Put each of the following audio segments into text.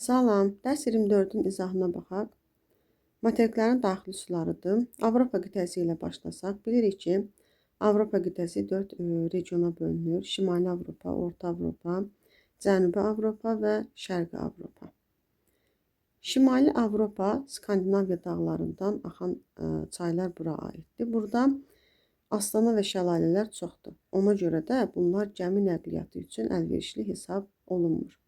Salam, dərs 24-ün izahına baxaq. Materiklərin daxili sularıdır. Avropa qitəsi ilə başlasaq, bilirik ki, Avropa qitəsi 4 regiona bölünür. Şimali Avropa, Orta Avropa, Cənubi Avropa və Şərqi Avropa. Şimali Avropa Skandinaviya dağlarından axan çaylar bura aiddir. Burada astana və şəlalələr çoxdur. Ona görə də bunlar gəmi nəqliyyatı üçün əlverişli hesab olunmur.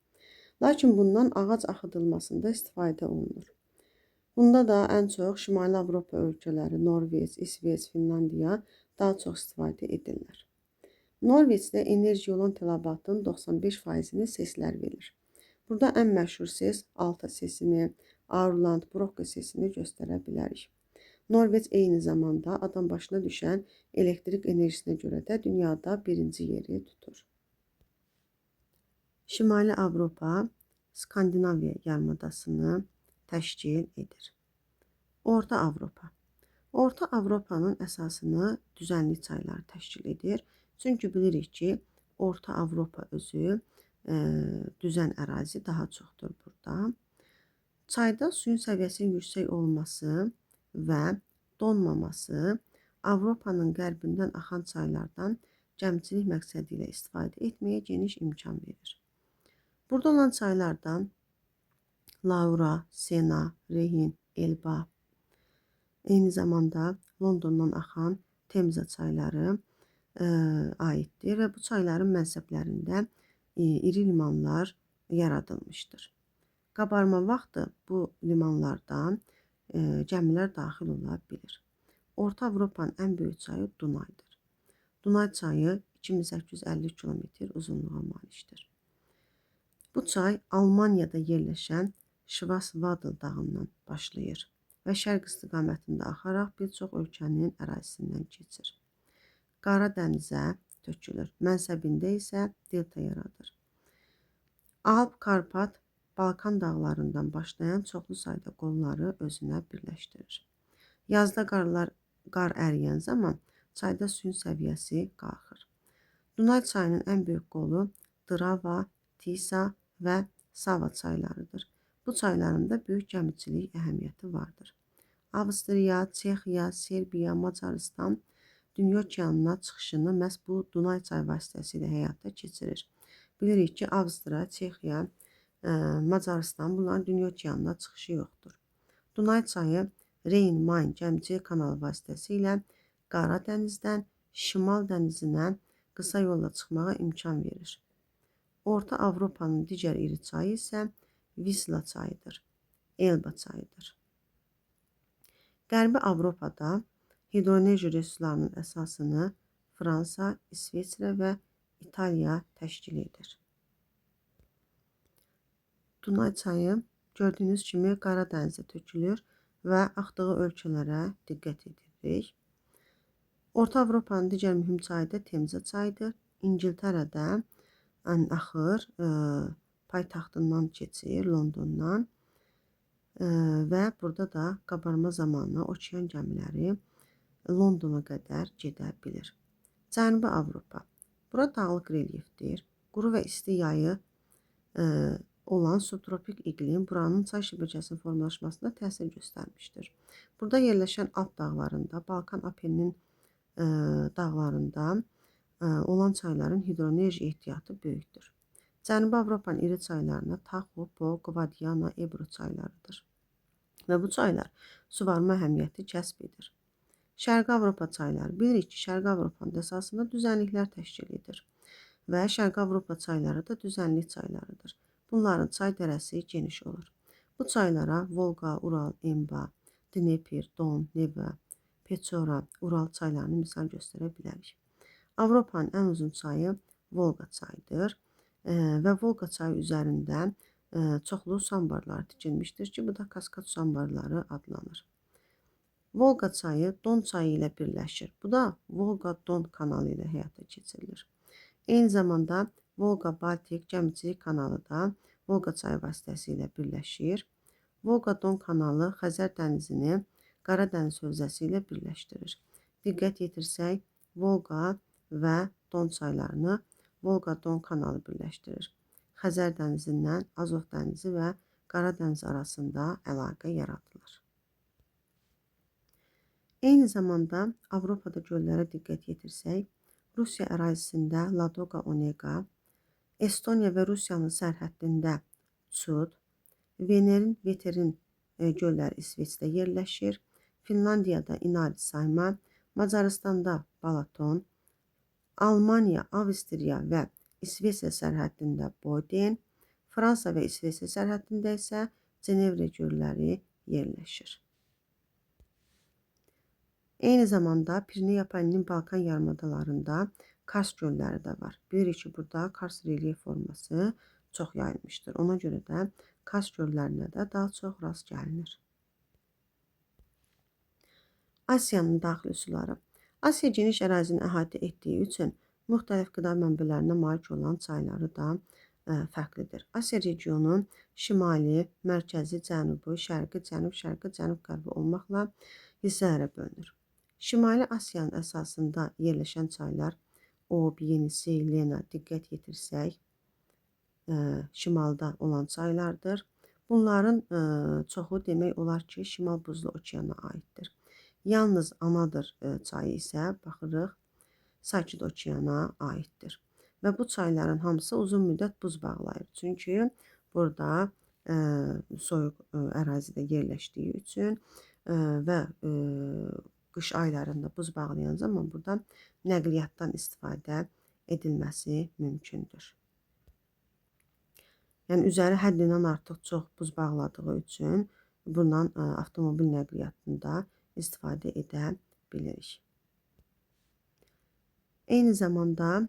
Lakin bundan ağac axıdılmasında istifadə olunur. Bunda da ən çox Şimali Avropa ölkələri, Norveç, İsveç, Finlandiya daha çox istifadə edirlər. Norveçdə enerji olan tələbatın 95%-ni seslər verir. Burada ən məşhur ses alta sesini, Aurland, Brocka sesini göstərə bilərik. Norveç eyni zamanda adam başına düşən elektrik enerjisinə görə də dünyada birinci yeri tutur. Şimali Avropa Skandinaviya yarımadasını təşkil edir. Orta Avropa. Orta Avropanın əsasını düzənlik çaylar təşkil edir. Çünki bilirik ki, Orta Avropa özü düzən ərazi daha çoxdur burada. Çayda suyun səviyyəsinin yüksək olması və donmaması Avropanın qərbindən axan çaylardan gəmiçilik məqsədi ilə istifadə etməyə geniş imkan verir. Burada olan çaylardan Laura, Sena, Rehin, Elba, eyni zamanda Londondan axan Temza çayları aiddir və bu çayların mənsəblərində iri limanlar yaradılmışdır. Qabarma vaxtı bu limanlardan gəmilər daxil ola bilir. Orta Avropanın ən böyük çayı Dunaydır. Dunay çayı 2850 km uzunluğa malikdir. Bu çay Almaniyada yerləşən Schwarzwald dağından başlayır və şərq istiqamətində axaraq bir çox ölkənin ərazisindən keçir. Qara dənizə tökülür. Mənsəbində isə delta yaradır. Alp, Karpat, Balkan dağlarından başlayan çoxlu sayda qolları özünə birləşdirir. Yazda qar əriyən zaman çayda suyun səviyyəsi qalxır. Dunay çayının ən böyük qolu Drava, Tisa və Sava çaylarıdır. Bu çayların da böyük gəmiçilik əhəmiyyəti vardır. Avstriya, Çexiya, Serbiya, Macaristan dünya okeanına çıxışını məhz bu Dunay çay vasitəsilə həyata keçirir. Bilirik ki, Avstriya, Çexiya, Macaristan bunların dünya okeanına çıxışı yoxdur. Dunay çayı Reyn-Main gəmiçilik kanalı vasitəsilə Qara dənizdən Şimal dənizinə qısa yolla çıxmağa imkan verir. Orta Avropanın digər iri çayı isə Visla çayıdır, Elba çayıdır. Qərbi Avropada hidroenerji resurslarının əsasını Fransa, İsveçrə və İtaliya təşkil edir. Dunay çayı gördüyünüz kimi Qara dənizə tökülür və axdığı ölkələrə diqqət edirik. Orta Avropanın digər mühüm çayı da Temza çayıdır. İngiltərədə axır, paytaxtından keçir, Londondan və burada da qabarma zamanı okean gəmiləri Londona qədər gedə bilir. Cənubi Avropa. Bura dağlıq relyefdir. Quru və isti yayı olan subtropik iqlim buranın çay şəbəkəsinin formalaşmasına təsir göstərmişdir. Burada yerləşən Alp dağlarında, Balkan Apennin dağlarında olan çayların hidroenerji ehtiyatı böyükdür. Cənubi Avropanın iri çaylarına Taxo, Po, Qvadiana, Ebro çaylarıdır. Və bu çaylar suvarma əhəmiyyəti kəsb edir. Şərqi Avropa çayları. Bilirik ki, Şərqi Avropanın əsasında düzənliklər təşkil edir. Və Şərqi Avropa çayları da düzənlik çaylarıdır. Bunların çay dərəsi geniş olur. Bu çaylara Volqa, Ural, Emba, Dnepr, Don, Neva, Peçora, Ural çaylarını misal göstərə bilərik. Avropanın ən uzun çayı Volqa çayıdır və Volqa çayı üzərində çoxlu su anbarları tikilmişdir ki, bu da kaskad su anbarları adlanır. Volqa çayı Don çayı ilə birləşir. Bu da Volqa-Don kanalı ilə həyata keçirilir. Eyni zamanda Volqa-Baltik gəmiçilik kanalı da Volqa çayı vasitəsilə birləşir. Volqa-Don kanalı Xəzər dənizini Qara dəniz hövzəsi ilə birləşdirir. Diqqət yetirsək, Volqa və Don çaylarını Volqa-Don kanalı birləşdirir. Xəzər dənizindən Azov dənizi və Qara dəniz arasında əlaqə yaradılır. Eyni zamanda Avropada göllərə diqqət yetirsək, Rusiya ərazisində Ladoqa, Onega, Estoniya və Rusiyanın sərhəddində Çud, Veterin gölləri İsveçdə yerləşir, Finlandiyada İnari Sayma, Macaristanda Balaton, Almaniya, Avstriya və İsveçrə sərhəddində Boden, Fransa və İsveçrə sərhəddində isə Cenevre gölləri yerləşir. Eyni zamanda Pireneya Apenninin Balkan yarımadalarında Kars gölləri də var. Bilirik ki, burada Kars relyef forması çox yayılmışdır. Ona görə də Kars göllərinə də daha çox rast gəlinir. Asiyanın daxili suları. Asiya geniş ərazini əhatə etdiyi üçün müxtəlif qida mənbələrinə malik olan çayları da fərqlidir. Asiya regionu şimali, mərkəzi, cənubi, şərqi, cənub-qərbi olmaqla hissələrə bölünür. Şimali Asiyanın əsasında yerləşən çaylar Ob, Yenisey, Lena diqqət yetirsək şimalda olan çaylardır. Bunların çoxu demək olar ki, Şimal Buzlu okeana aiddir. Yalnız Anadır çayı isə baxırıq Sakit okeana aiddir. Və bu çayların hamısı uzun müddət buz bağlayır. Çünki burada soyuq ərazidə yerləşdiyi üçün və qış aylarında buz bağlayan zaman buradan nəqliyyatdan istifadə edilməsi mümkündür. Yəni üzəri həddindən artıq çox buz bağladığı üçün bundan avtomobil nəqliyyatında istifadə edə bilirik. Eyni zamanda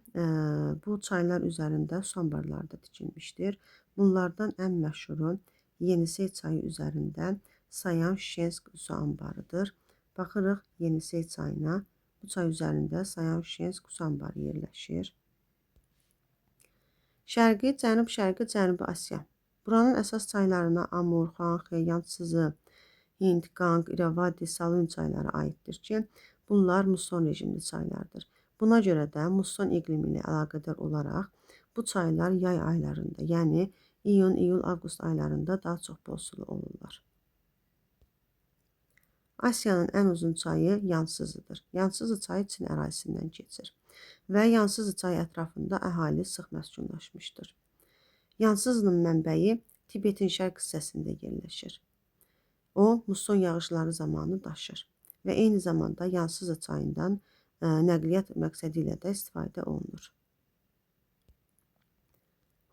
bu çaylar üzərində su anbarları da tikilmişdir. Bunlardan ən məşhuru Yenisey çayı üzərində Sayan-Şensk su anbarıdır. Baxırıq Yenisey çayına. Bu çay üzərində Sayan-Şensk su anbarı yerləşir. Şərqi, Cənub-Şərqi, Cənubi Asiya. Buranın əsas çaylarına Amur, Xuanxe, Yantzızı, Hind, Qanq, İravadi, Salun çayları aiddir ki, bunlar musson rejimli çaylardır. Buna görə də musson iqlimi ilə əlaqədar olaraq bu çaylar yay aylarında, yəni iyun, iyul, avqust aylarında daha çox bol sulu olurlar. Asiyanın ən uzun çayı Yantzızıdır. Yantzızı çayı Çin ərazisindən keçir və Yantzızı çayı ətrafında əhali sıx məskunlaşmışdır. Yantzızının mənbəyi Tibetin şərq hissəsində yerləşir. O, musson yağışları zamanı daşır və eyni zamanda Yantzızı çayından nəqliyyat məqsədi ilə də istifadə olunur.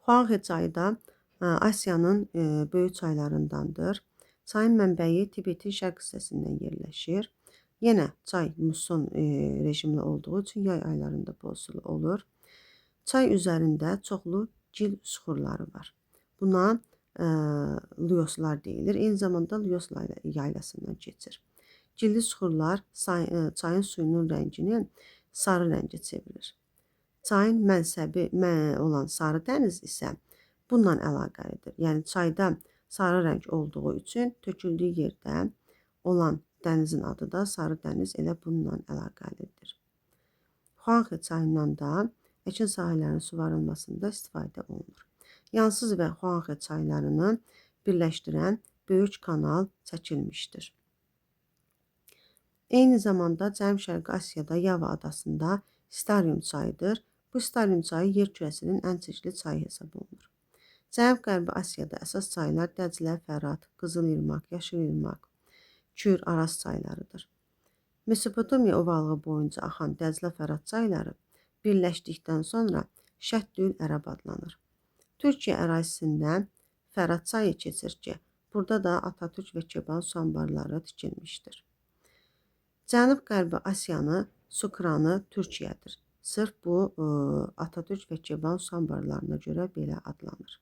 Xuanxe çayı da Asiyanın böyük çaylarındandır. Çayın mənbəyi Tibetin şərq hissəsindən yerləşir. Yenə çay musson rejimli olduğu üçün yay aylarında bol sulu olur. Çay üzərində çoxlu gil süxurları var. Buna Luyoslar deyilir. Eyni zamanda Luyos yaylasından keçir. Gilli süxurlar çayın suyunun rəngini sarı rəngə çevirir. Çayın mənsəbi olan Sarı dəniz isə bununla əlaqəlidir. Yəni çayda sarı rəng olduğu üçün töküldüyü yerdə olan dənizin adı da Sarı dəniz elə bununla əlaqəlidir. Xuanxe çayından da əkin sahələrinin suvarılmasında istifadə olunur. Yantzız və Xuanxe çaylarını birləşdirən böyük kanal çəkilmişdir. Eyni zamanda Cənub-Şərqi Asiyada Yava adasında Starium çayıdır. Bu Starium çayı yer kürəsinin ən çirkli çayı hesab olunur. Cənub-Qərbi Asiyada əsas çaylar Dəclə, Fərat, Qızıl İrmaq, Yaşıl İrmaq, Kür, Araz çaylarıdır. Mesopotamiya ovalığı boyunca axan Dəclə, Fərat çayları birləşdikdən sonra Şəddül Ərəb adlanır. Türkiyə ərazisində Fərat çayı keçir ki, burada da Atatürk və Keban su anbarları tikilmişdir. Cənub-Qərbi Asiyanı su kranı Türkiyədir. Sırf bu Atatürk və Keban su anbarlarına görə belə adlanır.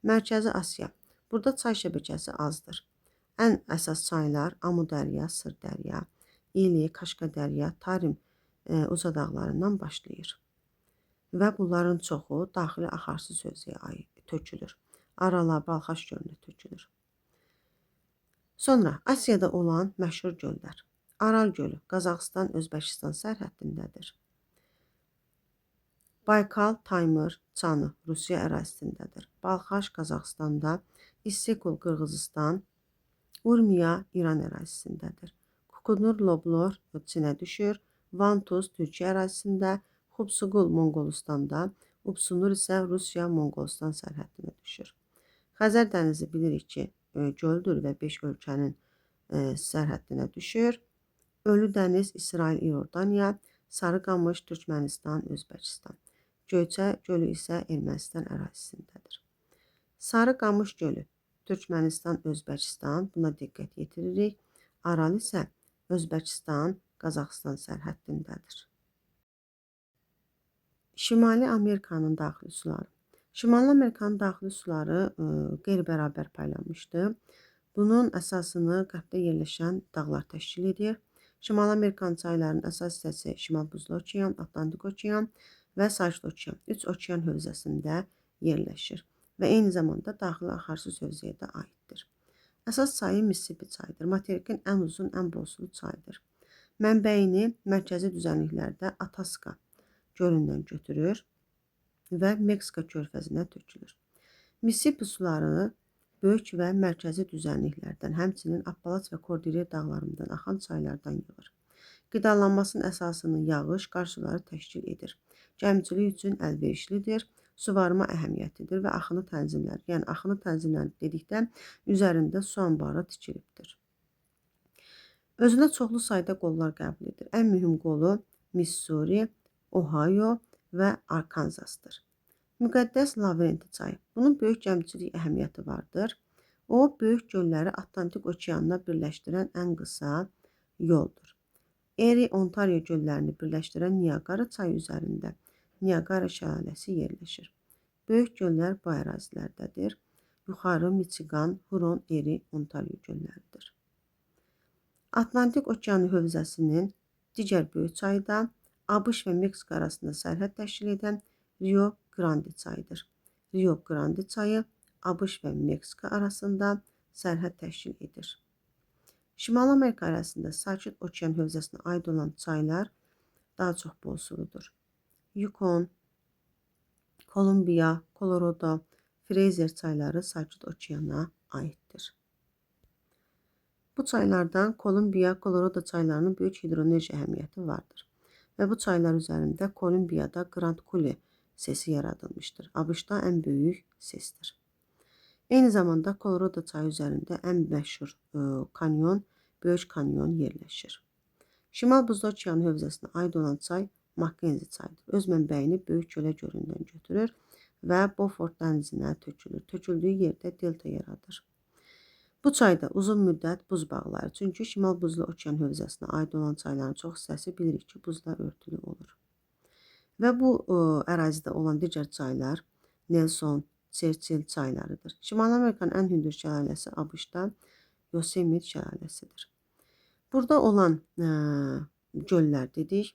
Mərkəzi Asiya. Burada çay şəbəkəsi azdır. Ən əsas çaylar Amudərya, Sırdərya, İli, Kaşqadərya, Tarim uca dağlarından başlayır. Və bunların çoxu daxili axarsız hövzəyə tökülür. Arala, Balxaş gölünə tökülür. Sonra Asiyada olan məşhur göllər. Aral gölü Qazaxıstan-Özbəkistan sərhəddindədir. Baykal, Taymır, Çanı Rusiya ərazisindədir. Balxaş Qazaxstanda, İssekul Qırğızistan, Urmiya İran ərazisindədir. Kukunur Loblor Çinə düşür. Vantuz Türkiyə ərazisində, Xubsugul Monqolistanda, Upsunur isə Rusiya-Monqolistan sərhəddinə düşür. Xəzər dənizi bilirik ki, göldür və 5 ölkənin sərhəddinə düşür. Ölü dəniz İsrail, İordaniya, Sarıqamış Türkmənistan, Özbəkistan. Göyçə gölü isə Ermənistan ərazisindədir. Sarıqamış gölü Türkmənistan, Özbəkistan, buna diqqət yetiririk. Aral isə Özbəkistan, Qazaxıstan sərhəddindədir. Şimali Amerikanın daxili suları. Şimali Amerikanın daxili suları qeyri-bərabər paylanmışdır. Bunun əsasını qərbdə yerləşən dağlar təşkil edir. Şimali Amerikan çaylarının əsas hissəsi Şimal Buzlu Okean, Atlantik Okean və Sakit Okean. 3 okean hövzəsində yerləşir və eyni zamanda daxili axarsuz hövzəyə də aiddir. Əsas çayı Mississippi çayıdır. Materikin ən uzun, ən bol sulu çayıdır. Mənbəyini mərkəzi düzənliklərdə Ataska gölündən götürür və Meksika körfəzinə tökülür. Mississippi suları böyük və mərkəzi düzənliklərdən, həmçinin Appalaç və Kordilyer dağlarından axan çaylardan yığır. Qidalanmasının əsasını yağış, qar suları təşkil edir. Gəmicilik üçün əlverişlidir, suvarma əhəmiyyətlidir və axını tənzimlər. Yəni, axını tənzimlər dedikdə üzərində su anbarı tikilibdir. Özünə çoxlu sayda qollar qəbul edir. Ən mühüm qolu Missouri, Ohio və Arkansasdır. Müqəddəs Lavrenti çayı. Bunun böyük gəmicilik əhəmiyyəti vardır. O, böyük gölləri Atlantik okeanına birləşdirən ən qısa yoldur. Erie, Ontario göllərini birləşdirən Niagara çayı üzərində Niagara şəlaləsi yerləşir. Böyük göllər bu ərazilərdədir. Yuxarı Michigan, Huron, Erie, Ontario gölləridir. Atlantik okeanı hövzəsinin digər böyük çayı da ABŞ və Meksika arasında sərhəd təşkil edən Rio Grande çayıdır. Rio Grande çayı ABŞ və Meksika arasında sərhəd təşkil edir. Şimali Amerika arasında Sakit Okean hövzəsinə aid olan çaylar daha çox bol suludur. Yukon, Kolumbiya, Colorado, Fraser çayları Sakit Okeana aiddir. Bu çaylardan Kolumbiya, Colorado çaylarının böyük hidroenerji əhəmiyyəti vardır. Və bu çaylar üzərində Kolumbiyada Grand Coulee sesi yaradılmışdır. ABŞ-da ən böyük sesdir. Eyni zamanda Colorado çayı üzərində ən məşhur kanyon, Böyük kanyon yerləşir. Şimal Buzlu Okean hövzəsinə aid olan çay Makkenzi çayıdır. Öz mənbəyini Böyük Gölə gölündən götürür və Beaufort dənizinə tökülür. Töküldüyü yerdə delta yaradır. Bu çayda uzun müddət buz bağlayır. Çünki Şimal Buzlu Okean hövzəsinə aid olan çayların çox hissəsi bilirik ki, buzla örtülü olur. Və bu ərazidə olan digər çaylar Nelson, Churchill çaylarıdır. Şimali Amerikanın ən hündür şəlaləsi ABŞ-da Yosemite şəlaləsidir. Burada olan göllər dedik.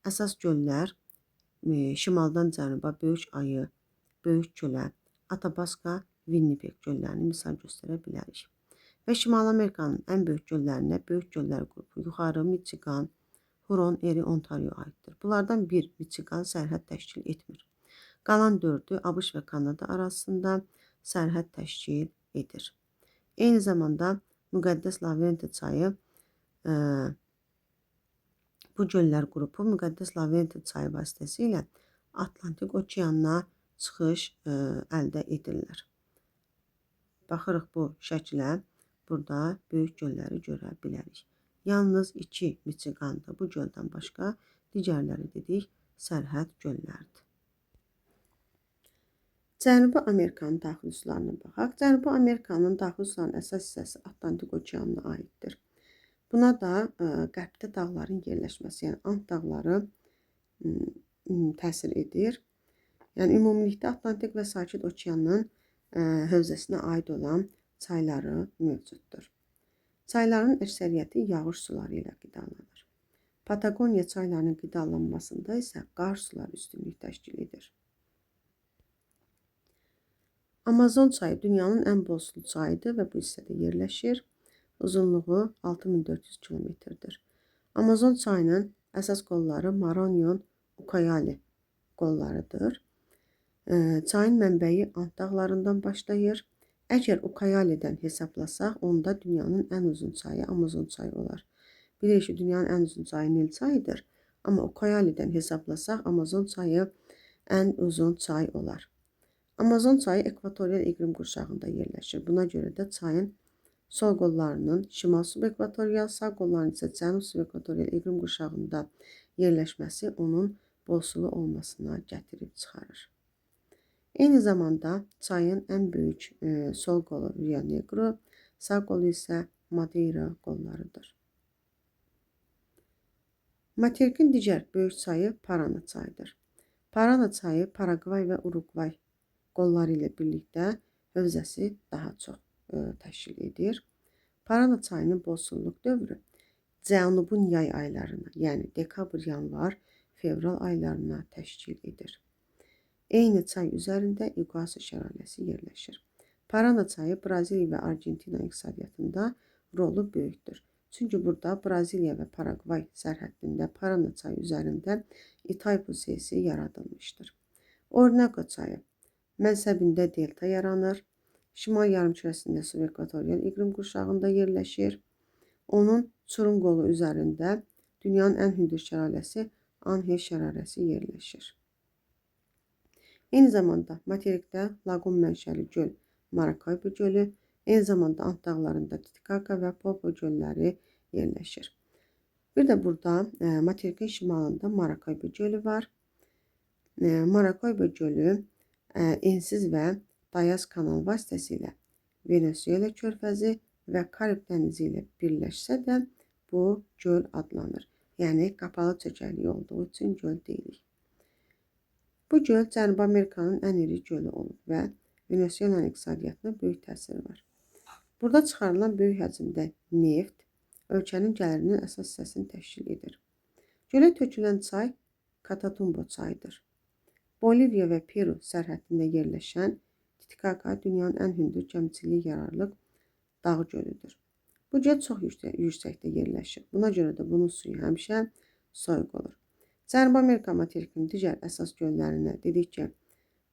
Əsas göllər şimaldan cənuba Böyük Ayı, Böyük Gölə, Athabasca, Winnipeg göllərini misal göstərə bilərik. Və Şimali Amerikanın ən böyük göllərinə Böyük Göllər qrupu yuxarı Michigan, Huron, Erie, Ontario aiddir. Bunlardan bir Michigan sərhəd təşkil etmir. Qalan 4-ü ABŞ və Kanada arasında sərhəd təşkil edir. Eyni zamanda Müqəddəs Lavrenti çayı bu göllər qrupu Müqəddəs Lavrenti çayı vasitəsilə Atlantik okeanına çıxış əldə edirlər. Baxırıq bu şəklə, burada böyük gölləri görə bilərik. Yalnız 2 Michiganda bu göldən başqa digərləri dedik sərhəd göllərdir. Cənubi Amerikanın daxili sularına baxaq. Cənubi Amerikanın daxili sularının əsas hissəsi Atlantik okeanına aiddir. Buna da qərbdə dağların yerləşməsi, yəni Ant dağları təsir edir. Yəni ümumilikdə Atlantik və Sakit okeanın hövzəsinə aid olan çayları mövcuddur. Çayların əksəriyyəti yağış suları ilə qidalanır. Patagoniya çaylarının qidalanmasında isə qar suları üstünlük təşkil edir. Amazon çayı dünyanın ən bol sulu çayıdır və bu hissədə yerləşir. Uzunluğu 6400 kilometrdir. Amazon çayının əsas qolları Marañón, Ucayali qollarıdır. Çayın mənbəyi Ant dağlarından başlayır. Əgər Ucayalidən hesablasaq, onda dünyanın ən uzun çayı Amazon çayı olar. Bilirik ki, dünyanın ən uzun çayı Nil çayıdır. Amma Ucayalidən hesablasaq, Amazon çayı ən uzun çay olar. Amazon çayı ekvatorial iqlim qurşağında yerləşir. Buna görə də çayın sol qollarının şimal subekvatorial, sağ qollarının isə cənub subekvatorial iqlim qurşağında yerləşməsi onun bol sulu olmasına gətirib çıxarır. Eyni zamanda çayın ən böyük sol qolu Rio Negro, sağ qolu isə Madeira qollarıdır. Materikin digər böyük çayı Parana çayıdır. Parana çayı Paragvay və Uruqvay qolları ilə birlikdə hövzəsi daha çox təşkil edir. Parana çayının bolsulluq dövrü cənubun yay aylarına, yəni dekabr, yanvar, fevral aylarına təşkil edir. Eyni çay üzərində İqasi şəlaləsi yerləşir. Parana çayı Braziliya və Argentina iqtisadiyyatında rolu böyükdür. Çünki burada Braziliya və Paragvay sərhəddində Parana çayı üzərində İtaipu seyisi yaradılmışdır. Orinoco çayı mənsəbində delta yaranır. Şimal yarımkürəsində subekvatorial iqlim qurşağında yerləşir. Onun Çurun qolu üzərində dünyanın ən hündür şəlaləsi Anhel şəlaləsi yerləşir. Eyni zamanda materikdə laqun mənşəli göl Maracaibo gölü, eyni zamanda Ant dağlarında Titicaca və Popo gölləri yerləşir. Bir də burada materikin şimalında Maracaibo gölü var. Maracaibo gölü ensiz və Dayaz kanal vasitəsilə Venezuela körfəzi və Karib dənizi ilə birləşsə də bu göl adlanır. Yəni qapalı çökəkliyi olduğu üçün göl deyirik. Bu göl Cənubi Amerikanın ən iri gölü olub və Venezuelanın iqtisadiyyatına böyük təsiri var. Burada çıxarılan böyük həcmdə neft ölkənin gəlirinin əsas hissəsini təşkil edir. Gölə tökülən çay Catatumbo çayıdır. Boliviya və Peru sərhəddində yerləşən Titicaca dünyanın ən hündür gəmiçiliyə yararlıq dağ gölüdür. Bu göl çox yüksəkdə yerləşir. Buna görə də bunun suyu həmişə soyuq olur. Cənubi Amerika materikinin digər əsas göllərinə dedik ki,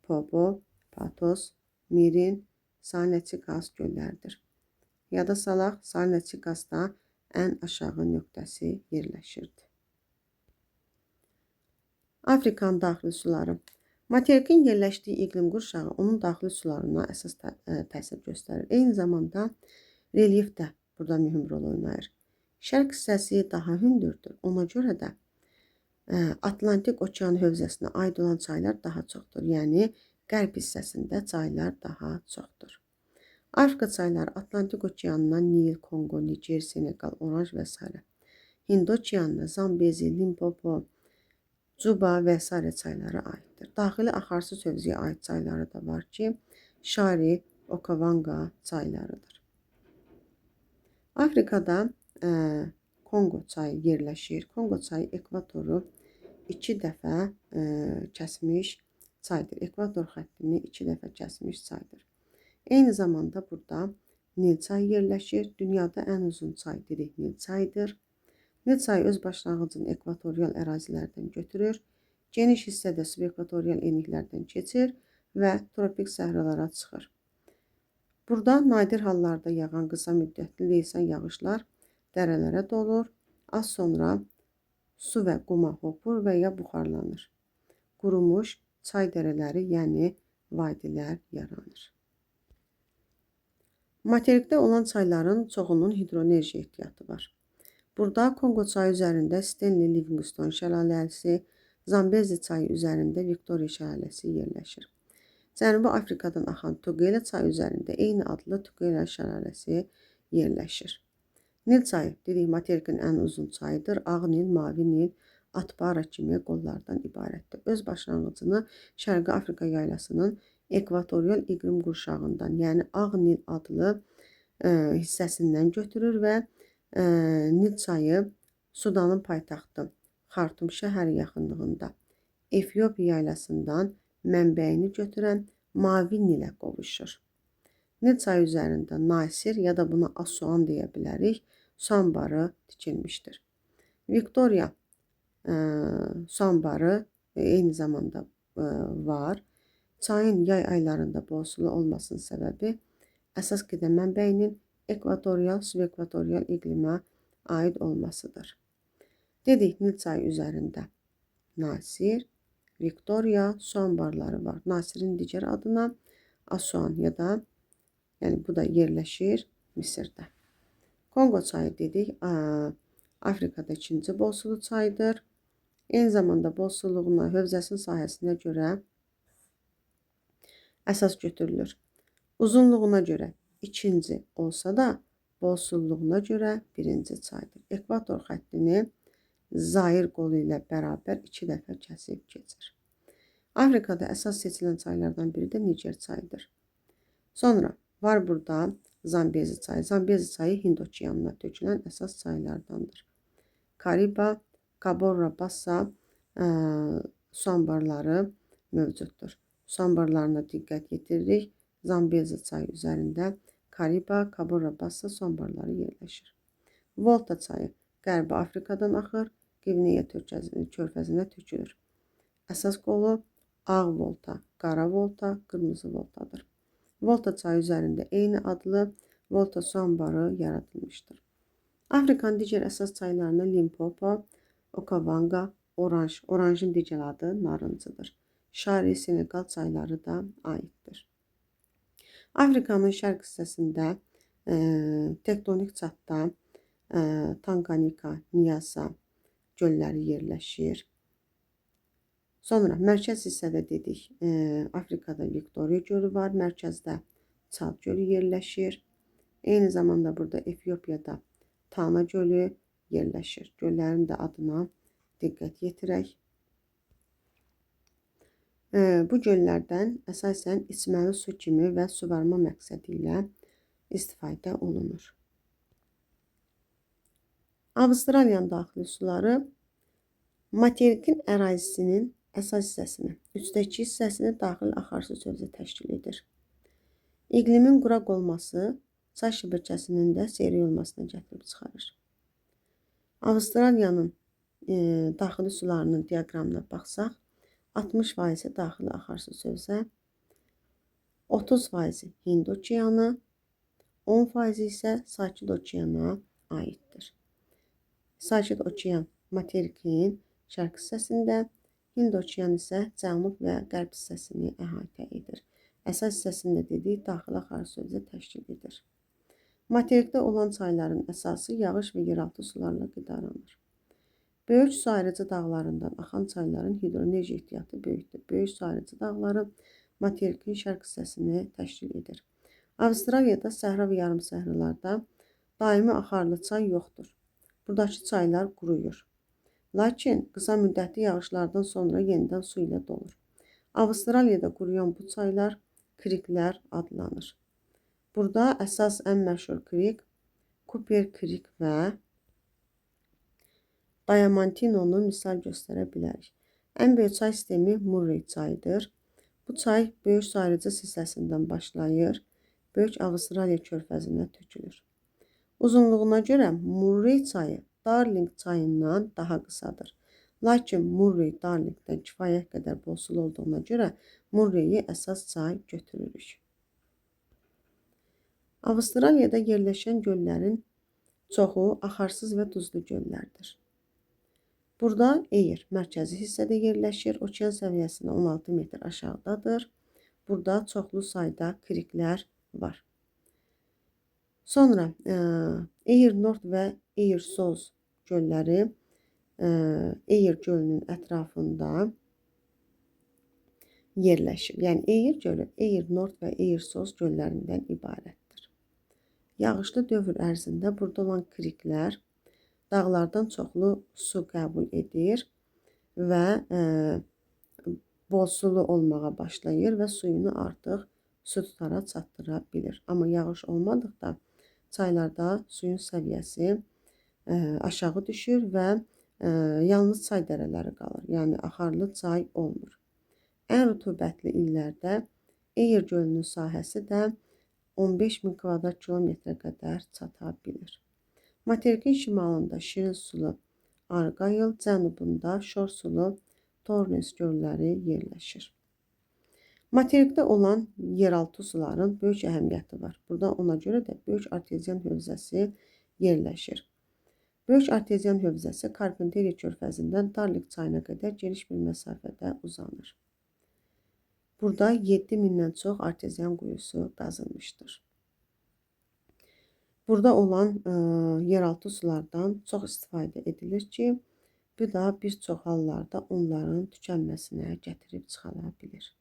Popo, Patos, Mirin, San-Leçikas gölləridir. Yada salaq, San-Leçikasda ən aşağı nöqtəsi yerləşirdi. Afrikanın daxili suları. Materikin yerləşdiyi iqlim qurşağı onun daxili sularına əsas təsir göstərir. Eyni zamanda relyef də burada mühüm rol oynayır. Şərq hissəsi daha hündürdür. Ona görə də Atlantik okean hövzəsinə aid olan çaylar daha çoxdur. Yəni, qərb hissəsində çaylar daha çoxdur. Afrika çayları Atlantik okeanından Nil, Kongo, Niger, Senegal, Oranj və s. Hind okeanına Zambezi, Limpopo, Cuba və s. çayları aiddir. Daxili axarsız hövzəyə aid çayları da var ki, Şari, Okavanga çaylarıdır. Afrikada Kongo çayı yerləşir. Kongo çayı ekvatoru 2 dəfə kəsmiş çaydır. Ekvator xəttini 2 dəfə kəsmiş çaydır. Eyni zamanda burada Nil çayı yerləşir. Dünyada ən uzun çay dedik Nil çayıdır. Nil çayı öz başlanğıcını ekvatorial ərazilərdən götürür. Geniş hissədə subekvatorial enliklərdən keçir və tropik səhralara çıxır. Burada nadir hallarda yağan qısa müddətli leysan yağışlar dərələrə dolur. Az sonra su və quma hopur və ya buxarlanır. Qurumuş çay dərələri, yəni vadilər yaranır. Materikdə olan çayların çoxunun hidroenerji ehtiyatı var. Burada Kongo çayı üzərində Stanley Livingstone şəlaləsi, Zambezi çayı üzərində Victoria şəlaləsi yerləşir. Cənubi Afrikadan axan Tugela çayı üzərində eyni adlı Tugela şəlaləsi yerləşir. Nil çayı dedik materikin ən uzun çayıdır. Ağ Nil, Mavi Nil, Atbara kimi qollardan ibarətdir. Öz başlanğıcını Şərqi Afrika yaylasının ekvatorial iqlim qurşağından, yəni Ağ Nil adlı hissəsindən götürür və Nil çayı Sudanın paytaxtı Xartum şəhəri yaxınlığında Efiopiya yaylasından mənbəyini götürən Mavi Nilə qovuşur. Nil çayı üzərində Nasir ya da buna Asuan deyə bilərik, su anbarı tikilmişdir. Victoria su anbarı eyni zamanda var. Çayın yay aylarında bol sulu olmasının səbəbi əsas qida mənbəyinin ekvatorial, subekvatorial iqlimə aid olmasıdır. Dedik, Nil çayı üzərində Nasir, Viktoriya su anbarları var. Nasirin digər adına Asuan ya da bu da yerləşir Misirdə. Kongo çayı dedik, Afrikada ikinci bol sulu çaydır. Eyni zamanda bol suluğuna, hövzəsinin sahəsinə görə əsas götürülür. Uzunluğuna görə ikinci olsa da, bol sululuğuna görə birinci çaydır. Ekvator xəttini Zair qolu ilə bərabər 2 dəfə kəsib keçir. Afrikada əsas seçilən çaylardan biri də Niger çayıdır. Sonra var burada Zambezi çayı. Zambezi çayı Hind okeanına tökülən əsas çaylardandır. Kariba, Cabora Bassa su anbarları mövcuddur. Su anbarlarına diqqət yetiririk. Zambezi çayı üzərində Kariba, Cabora Bassa su anbarları yerləşir. Volta çayı Qərbi Afrikadan axır, Qvineya körfəzinə tökülür. Əsas qolu Ağ Volta, Qara Volta, Qırmızı Voltadır. Volta çayı üzərində eyni adlı Volta su anbarı yaradılmışdır. Afrikanın digər əsas çaylarına Limpopo, Okavanga, Oranj, Oranjın digər adı narıncıdır. Şari, Senegal çayları da aiddir. Afrikanın şərq hissəsində tektonik çatda Tanganika, Niassa gölləri yerləşir. Sonra mərkəz hissədə dedik, Afrikada Viktoriya gölü var, mərkəzdə Çad gölü yerləşir. Eyni zamanda burada Efiopiyada Tana gölü yerləşir. Göllərin də adına diqqət yetirək. Bu göllərdən əsasən içməli su kimi və suvarma məqsədi ilə istifadə olunur. Avstraliyanın daxili suları materikin ərazisinin əsas hissəsini, 3/2 hissəsini daxil axarsuz hövzə təşkil edir. İqlimin quraq olması çay şəbəkəsinin də seyri olmasına gətirib çıxarır. Avstraliyanın daxili sularının diaqramına baxsaq, 60% daxili axarsuz hövzə, 30% Hind okeanı, 10% isə Sakit okeana aiddir. Sakit okean materikin şərq hissəsində, Hind okeanı isə cənub və qərb hissəsini əhatə edir. Əsas hissəsində dedik, daxili axarsuz hövzə təşkil edir. Materikdə olan çayların əsası yağış və yeraltı sularla qidalanır. Böyük su ayrıcı dağlarından axan çayların hidroenerji ehtiyatı böyükdür. Böyük su ayrıcı dağları materikin şərq hissəsini təşkil edir. Avstraliyada səhra və yarım səhralarda daimi axarlı çay yoxdur. Buradakı çaylar quruyur. Lakin qısa müddətli yağışlardan sonra yenidən su ilə dolur. Avstraliyada quruyan bu çaylar kriklər adlanır. Burada əsas ən məşhur krik Cooper Krik və Diamantinonu misal göstərə bilərik. Ən böyük çay sistemi Murray çayıdır. Bu çay böyük su ayrıcı hissəsindən başlayır, Böyük Avstraliya körfəzinə tökülür. Uzunluğuna görə Murray çayı Darling çayından daha qısadır. Lakin Murray Darlingdən kifayət qədər bol sulu olduğuna görə Murray'i əsas çay götürürük. Avstraliyada yerləşən göllərin çoxu axarsız və duzlu göllərdir. Burada Eyir mərkəzi hissədə yerləşir, okean səviyyəsinə 16 metr aşağıdadır. Burada çoxlu sayda kriklər var. Sonra Eyir North və Eyir South gölləri Eyir gölünün ətrafında yerləşir. Yəni Eyir gölü Eyir North və Eyir South göllərindən ibarətdir. Yağışlı dövr ərzində burada olan kriklər dağlardan çoxlu su qəbul edir və bol sulu olmağa başlayır və suyunu artıq su tutara çatdıra bilir. Amma yağış olmadıqda çaylarda suyun səviyyəsi aşağı düşür və yalnız çay dərələri qalır. Yəni axarlı çay olmur. Ən rütubətli illərdə Eyir gölünün sahəsi də 15.000 kvadrat kilometrə qədər çata bilir. Materikin şimalında şirin sulu Argyle, cənubunda şor sulu Torrens gölləri yerləşir. Materikdə olan yeraltı suların böyük əhəmiyyəti var. Burada ona görə də böyük arteziyan hövzəsi yerləşir. Böyük arteziyan hövzəsi Karpenteri körfəzindən Darlik çayına qədər geniş bir məsafədə uzanır. Burada 7000-dən çox arteziyan quyusu qazılmışdır. Burada olan yeraltı sulardan çox istifadə edilir ki, bu da bir çox hallarda onların tükənməsinə gətirib çıxara bilir.